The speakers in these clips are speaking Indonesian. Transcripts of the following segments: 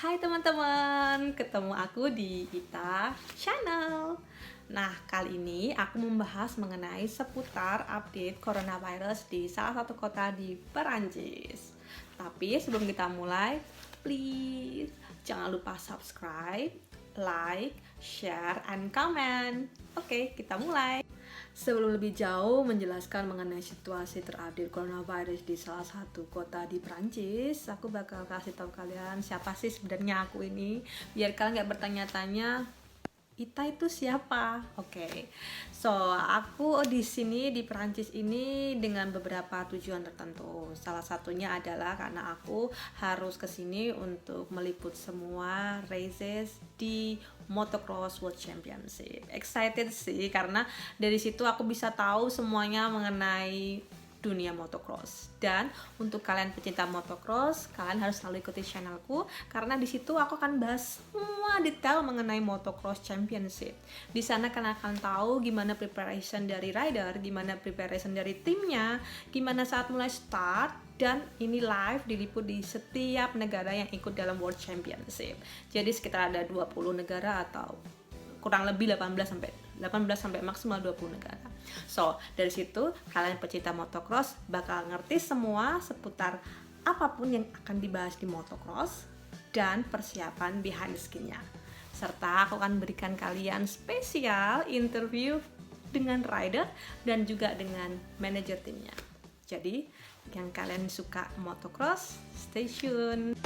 Hai teman-teman, ketemu aku di Ita Channel. Nah, kali ini aku membahas mengenai seputar update coronavirus di salah satu kota di Perancis. Tapi sebelum kita mulai, please jangan lupa subscribe, like, share, and comment. Oke, kita mulai. Sebelum lebih jauh menjelaskan mengenai situasi terupdate coronavirus di salah satu kota di Prancis, aku bakal kasih tahu kalian siapa sih sebenarnya aku ini, biar kalian nggak bertanya-tanya Ita itu siapa? Oke. So, aku di sini di Perancis ini dengan beberapa tujuan tertentu. Salah satunya adalah karena aku harus ke sini untuk meliput semua races di Motocross World Championship. Excited sih karena dari situ aku bisa tahu semuanya mengenai dunia motocross. Dan untuk kalian pecinta motocross, kalian harus selalu ikuti channelku karena di situ aku akan bahas semua detail mengenai motocross championship. Di sana kalian akan tahu gimana preparation dari rider, gimana preparation dari timnya, gimana saat mulai start, dan ini live diliput di setiap negara yang ikut dalam World Championship. Jadi sekitar ada 20 negara atau kurang lebih 18 sampai maksimal 20 negara. So, dari situ kalian pecinta motocross bakal ngerti semua seputar apapun yang akan dibahas di motocross dan persiapan behind the skin-nya. Serta aku akan berikan kalian spesial interview dengan rider dan juga dengan manajer timnya. Jadi, yang kalian suka motocross, stay tune.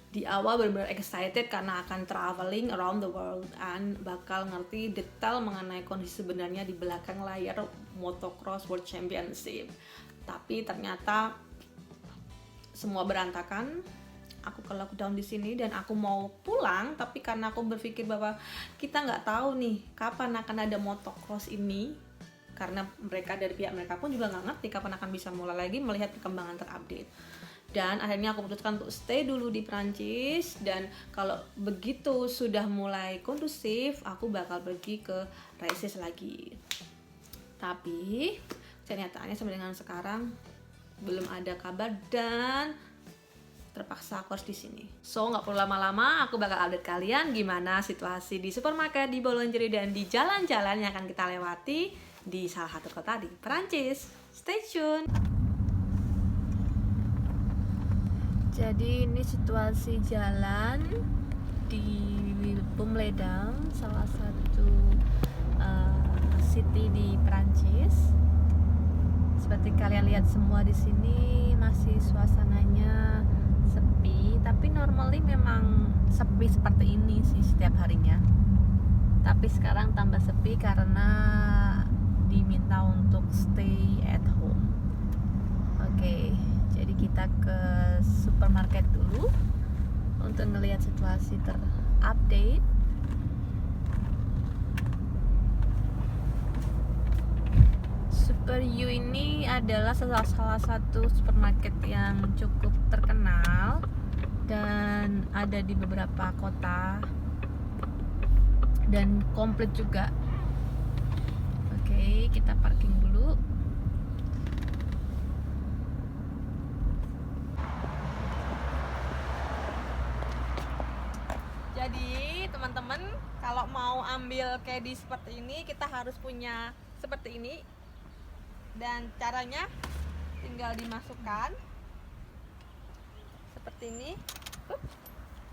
Di awal benar-benar excited karena akan traveling around the world dan bakal ngerti detail mengenai kondisi sebenarnya di belakang layar Motocross World Championship. Tapi ternyata semua berantakan. Aku ke lockdown di sini dan aku mau pulang, tapi karena aku berpikir bahwa kita nggak tahu nih kapan akan ada motocross ini, karena mereka dari pihak mereka pun juga nggak ngerti kapan akan bisa mulai lagi melihat perkembangan terupdate. Dan akhirnya aku putuskan untuk stay dulu di Prancis, dan kalau begitu sudah mulai kondusif aku bakal pergi ke races lagi. Tapi kenyataannya sampai dengan sekarang belum ada kabar dan terpaksa aku harus di sini. So nggak perlu lama-lama, aku bakal update kalian gimana situasi di supermarket, di boulangerie, dan di jalan-jalan yang akan kita lewati di salah satu kota di Prancis. Stay tune. Jadi ini situasi jalan di Pumledang, salah satu city di Prancis. Seperti kalian lihat semua di sini masih suasananya sepi, tapi normally memang sepi seperti ini sih setiap harinya. Tapi sekarang tambah sepi karena diminta untuk stay at home. Oke. Jadi kita ke supermarket dulu untuk ngelihat situasi terupdate. Super U ini adalah salah satu supermarket yang cukup terkenal dan ada di beberapa kota dan komplit juga. Oke, kita parking dulu. Jadi teman-teman, kalau mau ambil caddy seperti ini kita harus punya seperti ini, dan caranya tinggal dimasukkan seperti ini,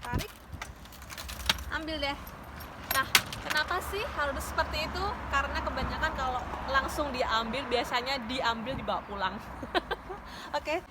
tarik, ambil deh. Nah, kenapa sih harus seperti itu? Karena kebanyakan kalau langsung diambil biasanya diambil dibawa pulang. Oke.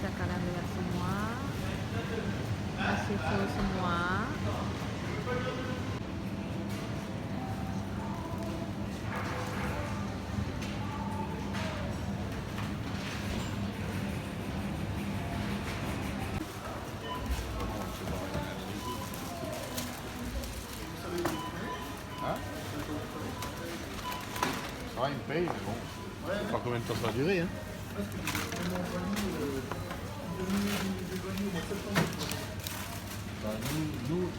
bisa kalian lihat semua, masih full semua. Ah, il me paye, mais bon, je sais pas combien de temps ça va durer. Hein. Bah, non,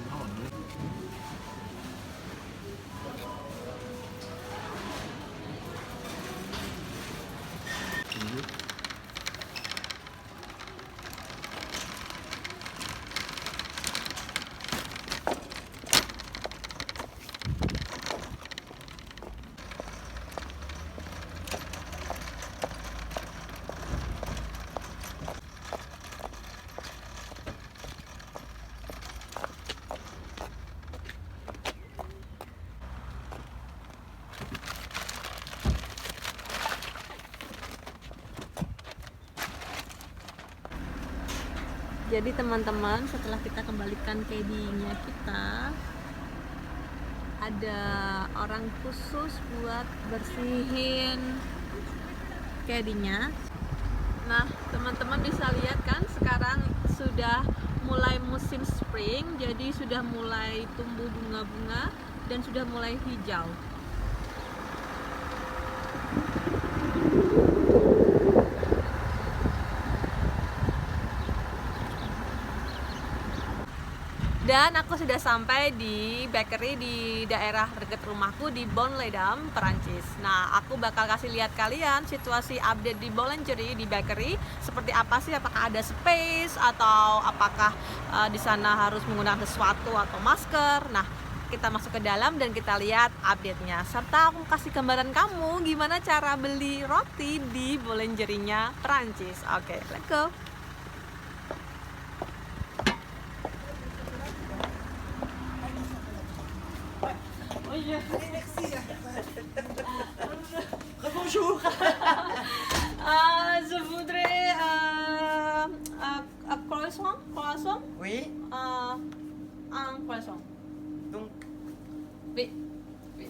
Jadi teman-teman, setelah kita kembalikan caddy-nya kita, ada orang khusus buat bersihin caddy-nya. Nah teman-teman bisa lihat kan, sekarang sudah mulai musim spring, jadi sudah mulai tumbuh bunga-bunga dan sudah mulai hijau. Dan aku sudah sampai di bakery di daerah dekat rumahku di Bonledam, Perancis. Nah, aku bakal kasih lihat kalian situasi update di boulangerie di bakery seperti apa sih, apakah ada space atau apakah di sana harus menggunakan sesuatu atau masker. Nah, kita masuk ke dalam dan kita lihat update-nya. Serta aku kasih gambaran kamu gimana cara beli roti di boulangerie-nya Perancis. Oke, let's go. Bonjour. Je voudrais un croissant, Oui, un croissant. donc Oui, oui.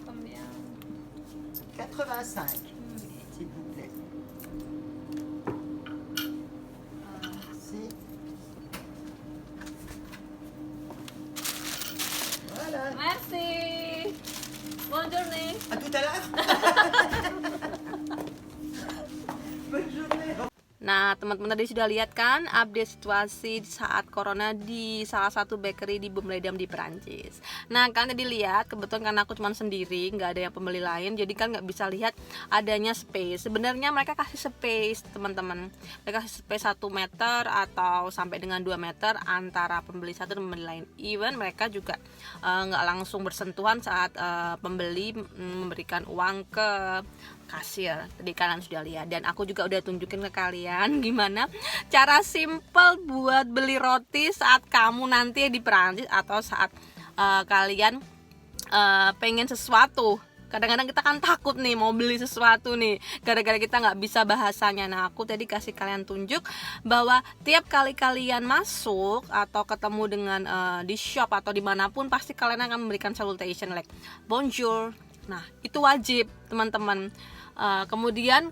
Combien? 85, s'il vous plaît. Merci. Voilà. Merci. Bonne journée. À tout à l'heure. Bonne journée. Nah, teman-teman tadi sudah lihat kan update situasi saat corona di salah satu bakery di Bonledam di Perancis. Nah, kan tadi lihat, kebetulan karena aku cuma sendiri, nggak ada yang pembeli lain, jadi kan nggak bisa lihat adanya space. Sebenarnya mereka kasih space, teman-teman. Mereka kasih space 1 meter atau sampai dengan 2 meter antara pembeli satu dan pembeli lain. Even mereka juga nggak langsung bersentuhan saat pembeli memberikan uang ke kasir. Tadi kalian sudah lihat dan aku juga udah tunjukin ke kalian gimana cara simple buat beli roti saat kamu nanti di Perancis atau saat kalian pengen sesuatu. Kadang-kadang kita kan takut nih mau beli sesuatu nih gara-gara kita nggak bisa bahasanya. Nah, aku tadi kasih kalian tunjuk bahwa tiap kali kalian masuk atau ketemu dengan di shop atau dimanapun, pasti kalian akan memberikan salutation like bonjour. Nah, itu wajib teman-teman. Kemudian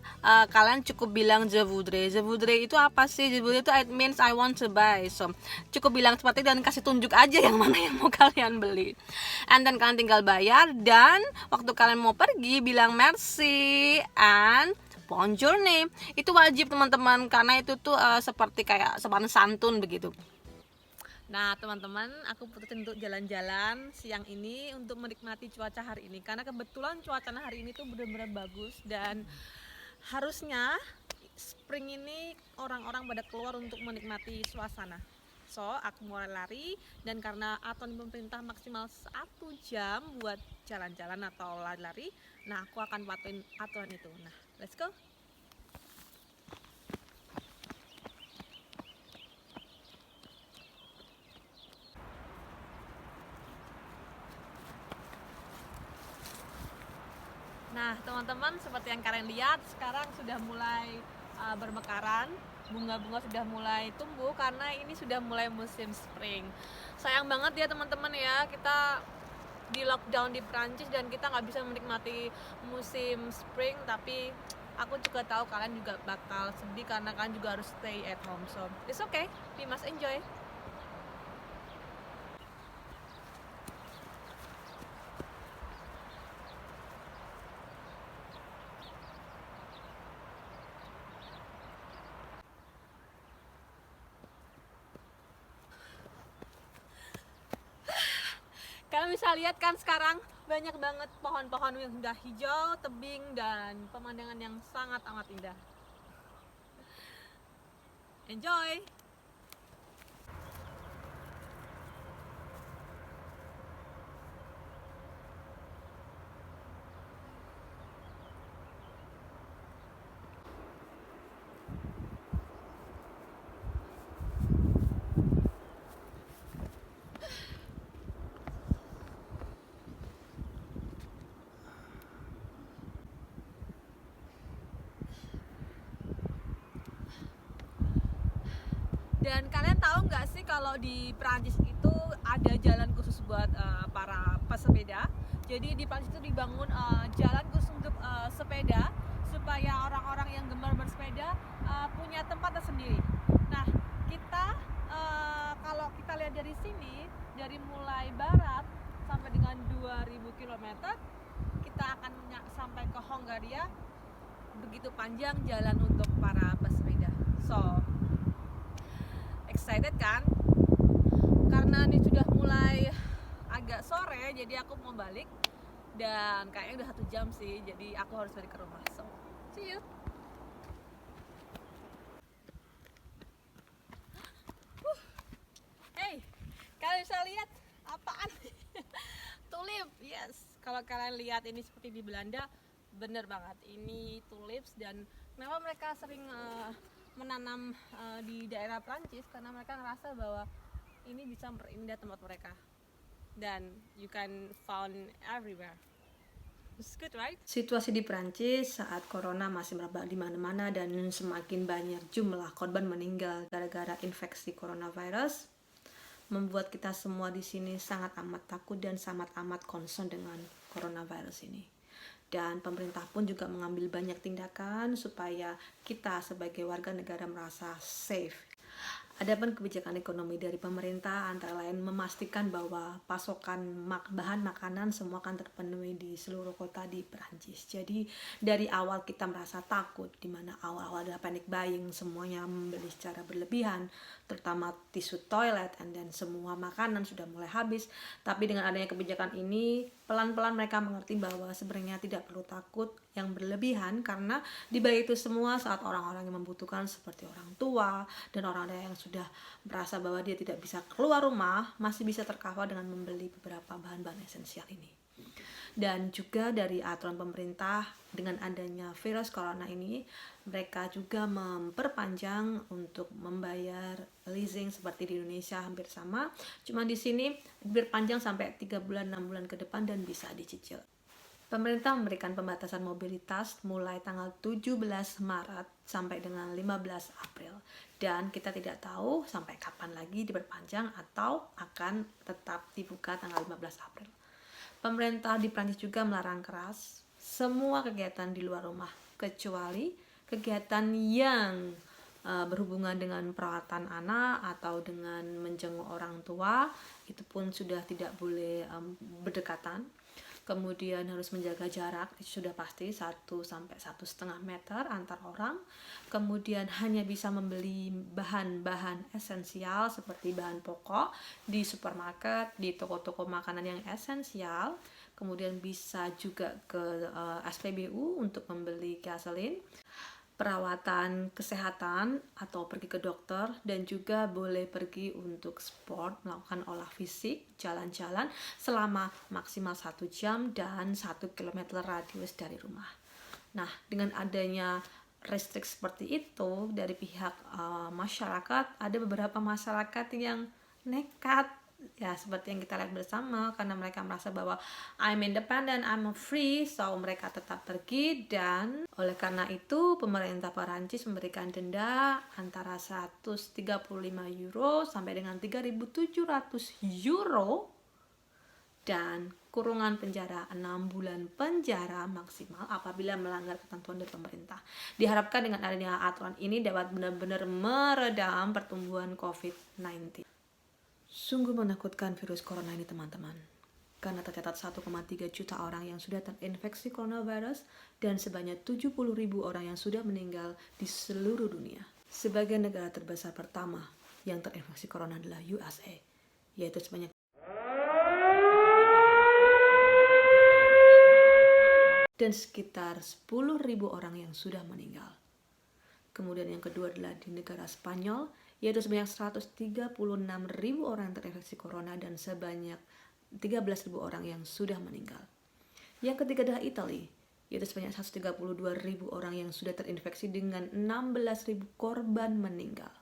kalian cukup bilang je voudrais. Je voudrais itu apa sih? Je voudrais itu it means I want to buy. So cukup bilang seperti itu dan kasih tunjuk aja yang mana yang mau kalian beli. And then kalian tinggal bayar, dan waktu kalian mau pergi bilang merci and bonjour nih. Itu wajib teman-teman, karena itu tuh seperti kayak sopan santun begitu. Nah teman-teman, aku putusin untuk jalan-jalan siang ini untuk menikmati cuaca hari ini, karena kebetulan cuaca hari ini tuh benar-benar bagus dan harusnya spring ini orang-orang pada keluar untuk menikmati suasana. So aku mulai lari, dan karena aturan pemerintah maksimal 1 jam buat jalan-jalan atau lari-lari, nah aku akan patuhin aturan itu. Nah let's go. Nah, teman-teman, seperti yang kalian lihat, sekarang sudah mulai bermekaran. Bunga-bunga sudah mulai tumbuh karena ini sudah mulai musim spring. Sayang banget ya teman-teman ya, kita di lockdown di Prancis dan kita nggak bisa menikmati musim spring. Tapi aku juga tahu kalian juga bakal sedih karena kalian juga harus stay at home. So, it's okay, we must enjoy. Kalian bisa lihat kan sekarang banyak banget pohon-pohon yang sudah hijau, tebing, dan pemandangan yang sangat amat indah. Enjoy! Dan kalian tahu nggak sih kalau di Prancis itu ada jalan khusus buat para pesepeda. Jadi di Prancis itu dibangun jalan khusus untuk sepeda supaya orang-orang yang gemar bersepeda punya tempat tersendiri. Nah, kita kalau kita lihat dari sini, dari mulai barat sampai dengan 2000 km, kita akan sampai ke Hongaria. Begitu panjang jalan untuk para pesepeda. So, excited kan? Karena ini sudah mulai agak sore, jadi aku mau balik dan kayaknya udah 1 jam sih, jadi aku harus balik ke rumah. So, see you. Hey, kalian bisa lihat apaan? Tulip, yes. Kalau kalian lihat ini seperti di Belanda, bener banget. Ini tulips. Dan kenapa mereka sering menanam di daerah Prancis, karena mereka ngerasa bahwa ini bisa memperindah tempat mereka, dan you can found everywhere. It's good, right? Situasi di Prancis saat corona masih merebak di mana-mana dan semakin banyak jumlah korban meninggal gara-gara infeksi coronavirus membuat kita semua di sini sangat amat takut dan sangat amat concern dengan coronavirus ini. Dan pemerintah pun juga mengambil banyak tindakan supaya kita sebagai warga negara merasa safe. Adapun kebijakan ekonomi dari pemerintah antara lain memastikan bahwa pasokan bahan makanan semua akan terpenuhi di seluruh kota di Perancis. Jadi dari awal kita merasa takut, di mana awal-awal ada panic buying, semuanya membeli secara berlebihan, terutama tisu toilet, dan semua makanan sudah mulai habis. Tapi dengan adanya kebijakan ini, pelan-pelan mereka mengerti bahwa sebenarnya tidak perlu takut yang berlebihan, karena di balik itu semua saat orang-orang yang membutuhkan seperti orang tua dan orang-orang yang sudah merasa bahwa dia tidak bisa keluar rumah masih bisa tercover dengan membeli beberapa bahan-bahan esensial ini. Dan juga dari aturan pemerintah dengan adanya virus corona ini, mereka juga memperpanjang untuk membayar leasing seperti di Indonesia hampir sama, cuma di sini diperpanjang sampai 3 bulan 6 bulan ke depan dan bisa dicicil. Pemerintah memberikan pembatasan mobilitas mulai tanggal 17 Maret sampai dengan 15 April. Dan kita tidak tahu sampai kapan lagi diperpanjang atau akan tetap dibuka tanggal 15 April. Pemerintah di Prancis juga melarang keras semua kegiatan di luar rumah, kecuali kegiatan yang berhubungan dengan perawatan anak atau dengan menjenguk orang tua. Itu pun sudah tidak boleh berdekatan. Kemudian harus menjaga jarak, itu sudah pasti 1 sampai 1,5 meter antar orang. Kemudian hanya bisa membeli bahan-bahan esensial seperti bahan pokok di supermarket, di toko-toko makanan yang esensial. Kemudian bisa juga ke SPBU untuk membeli gasolin, perawatan kesehatan atau pergi ke dokter, dan juga boleh pergi untuk sport, melakukan olah fisik, jalan-jalan selama maksimal 1 jam dan 1 km radius dari rumah. Nah, dengan adanya restriksi seperti itu dari pihak masyarakat, ada beberapa masyarakat yang nekat Ya, seperti yang kita lihat bersama, karena mereka merasa bahwa I'm independent, I'm free, so mereka tetap pergi. Dan oleh karena itu pemerintah Perancis memberikan denda antara 135 euro sampai dengan 3.700 euro dan kurungan penjara 6 bulan penjara maksimal apabila melanggar ketentuan dari pemerintah. Diharapkan dengan adanya aturan ini dapat benar-benar meredam pertumbuhan COVID-19. Sungguh menakutkan virus corona ini, teman-teman. Karena tercatat 1,3 juta orang yang sudah terinfeksi coronavirus dan sebanyak 70.000 orang yang sudah meninggal di seluruh dunia. Sebagai negara terbesar pertama yang terinfeksi corona adalah USA, yaitu sebanyak dan sekitar 10.000 orang yang sudah meninggal. Kemudian yang kedua adalah di negara Spanyol, yaitu sebanyak 136.000 orang yang terinfeksi corona dan sebanyak 13.000 orang yang sudah meninggal. Yang ketiga adalah Italia, yaitu sebanyak 132.000 orang yang sudah terinfeksi dengan 16.000 korban meninggal.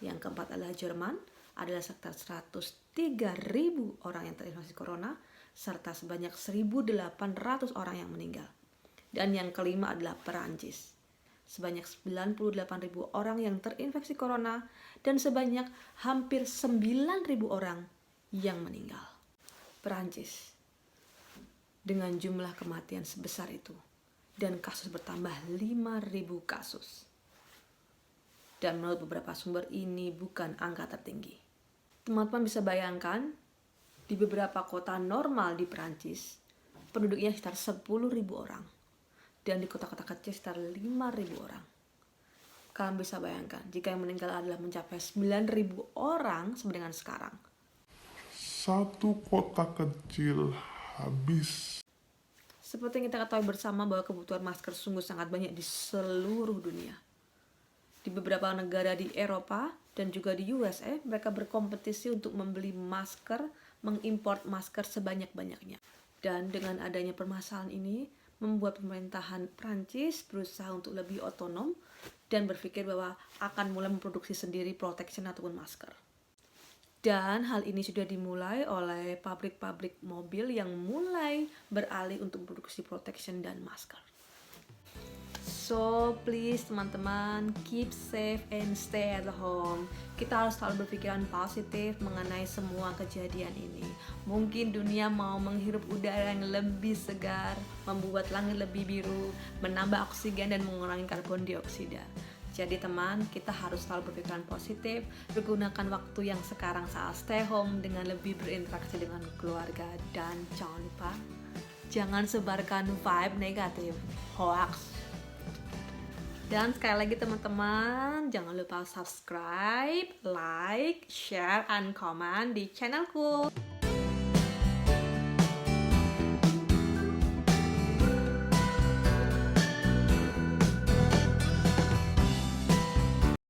Yang keempat adalah Jerman, adalah sekitar 103.000 orang yang terinfeksi corona, serta sebanyak 1.800 orang yang meninggal. Dan yang kelima adalah Perancis, sebanyak 98.000 orang yang terinfeksi corona dan sebanyak hampir 9.000 orang yang meninggal. Perancis dengan jumlah kematian sebesar itu dan kasus bertambah 5.000 kasus. Dan menurut beberapa sumber ini bukan angka tertinggi. Teman-teman bisa bayangkan, di beberapa kota normal di Perancis, penduduknya sekitar 10.000 orang. Dan di kota-kota kecil sekitar 5.000 orang. Kalian bisa bayangkan, jika yang meninggal adalah mencapai 9.000 orang sama dengan sekarang. Satu kota kecil habis. Seperti yang kita ketahui bersama bahwa kebutuhan masker sungguh sangat banyak di seluruh dunia. Di beberapa negara di Eropa dan juga di USA, mereka berkompetisi untuk membeli masker, mengimport masker sebanyak-banyaknya. Dan dengan adanya permasalahan ini, membuat pemerintahan Prancis berusaha untuk lebih otonom dan berpikir bahwa akan mulai memproduksi sendiri protection ataupun masker. Dan hal ini sudah dimulai oleh pabrik-pabrik mobil yang mulai beralih untuk memproduksi protection dan masker. So please teman-teman, keep safe and stay at home. Kita harus selalu berpikiran positif mengenai semua kejadian ini. Mungkin dunia mau menghirup udara yang lebih segar, membuat langit lebih biru, menambah oksigen dan mengurangi karbon dioksida. Jadi teman, kita harus selalu berpikiran positif, bergunakan waktu yang sekarang saat stay home dengan lebih berinteraksi dengan keluarga. Dan jangan lupa, jangan sebarkan vibe negatif, hoax. Dan sekali lagi teman-teman, jangan lupa subscribe, like, share, and comment di channelku.